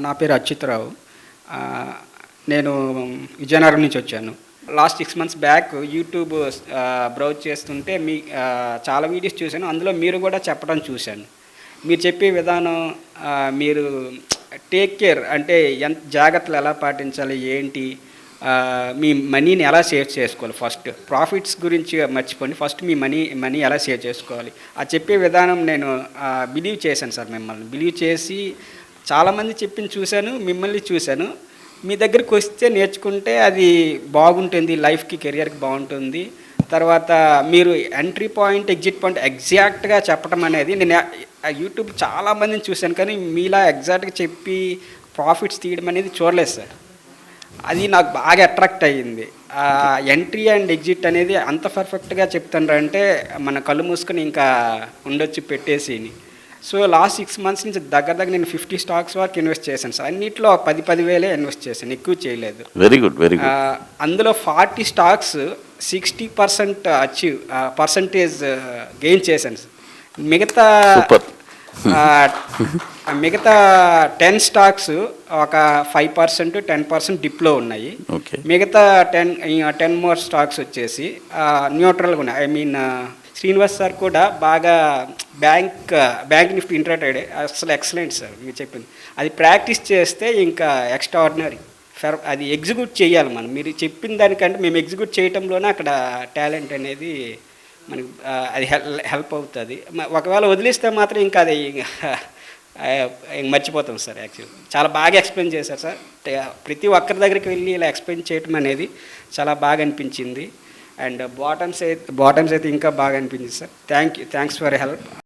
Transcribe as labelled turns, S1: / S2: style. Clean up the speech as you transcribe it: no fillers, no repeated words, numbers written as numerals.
S1: నా పేరు అచ్యుతరావు. నేను విజయనగరం నుంచి వచ్చాను. Last 6 months back YouTube browse చేస్తుంటే చాలా వీడియోస్ చూశాను. అందులో మీరు కూడా చెప్పడం చూశాను. మీరు చెప్పే విధానం, మీరు టేక్ కేర్ అంటే ఎంత జాగ్రత్తలు ఎలా పాటించాలి, ఏంటి, మీ మనీని ఎలా సేవ్ చేసుకోవాలి, ఫస్ట్ ప్రాఫిట్స్ గురించి మర్చిపోండి, ఫస్ట్ మీ మనీ ఎలా సేవ్ చేసుకోవాలి ఆ చెప్పే విధానం నేను బిలీవ్ చేశాను సార్. మిమ్మల్ని బిలీవ్ చేసి చాలామంది చెప్పింది చూశాను, మిమ్మల్ని చూశాను. మీ దగ్గరికి వస్తే నేర్చుకుంటే అది బాగుంటుంది, లైఫ్కి కెరియర్కి బాగుంటుంది. తర్వాత మీరు ఎంట్రీ పాయింట్ ఎగ్జిట్ పాయింట్ ఎగ్జాక్ట్గా చెప్పడం అనేది నేను యూట్యూబ్ చాలామందిని చూశాను, కానీ మీలా ఎగ్జాక్ట్గా చెప్పి ప్రాఫిట్స్ తీయడం అనేది చూడలేదు సార్. అది నాకు బాగా అట్రాక్ట్ అయ్యింది. ఎంట్రీ అండ్ ఎగ్జిట్ అనేది అంత పర్ఫెక్ట్గా చెప్తానంటే మన కళ్ళు మూసుకొని ఇంకా ఉండొచ్చు పెట్టేసి. సో లాస్ట్ 6 మంత్స్ నుంచి దగ్గర నేను 50 స్టాక్స్ వరకు ఇన్వెస్ట్ చేశాను సార్. అన్నింటిలో 10,000 ఇన్వెస్ట్ చేశాను, ఎక్కువ చేయలేదు.
S2: Very good, very good.
S1: అందులో 40 స్టాక్స్ 60% పర్సంటేజ్ గెయిన్ చేశాను సార్. మిగతా 10 స్టాక్స్ ఒక 5%, 10% డిప్లో ఉన్నాయి. మిగతా 10 మోర్ స్టాక్స్ వచ్చేసి న్యూట్రల్గా ఉన్నాయి. ఐ మీన్ శ్రీనివాస్ సార్ కూడా బాగా బ్యాంక్ నిఫ్టీ ఇంట్రాడేడ్ అసలు ఎక్సలెంట్ సార్ మీరు చెప్పింది. అది ప్రాక్టీస్ చేస్తే ఇంకా ఎక్స్ట్రాఆర్డినరీ. అది ఎగ్జిక్యూట్ చేయాలి మనం. మీరు చెప్పిన దానికంటే మేము ఎగ్జిక్యూట్ చేయటంలోనే అక్కడ టాలెంట్ అనేది మనకి అది హెల్ప్ అవుతుంది. ఒకవేళ వదిలేస్తే మాత్రం ఇంకా అది మర్చిపోతాం సార్. యాక్చువల్లీ చాలా బాగా ఎక్స్ప్లెయిన్ చేశారు సార్. ప్రతి ఒక్కరి దగ్గరికి వెళ్ళి ఇలా ఎక్స్ప్లెయిన్ చేయటం అనేది చాలా బాగా అనిపించింది. అండ్ బాటమ్స్ అయితే ఇంకా బాగా అనిపించింది సార్. Thanks for help.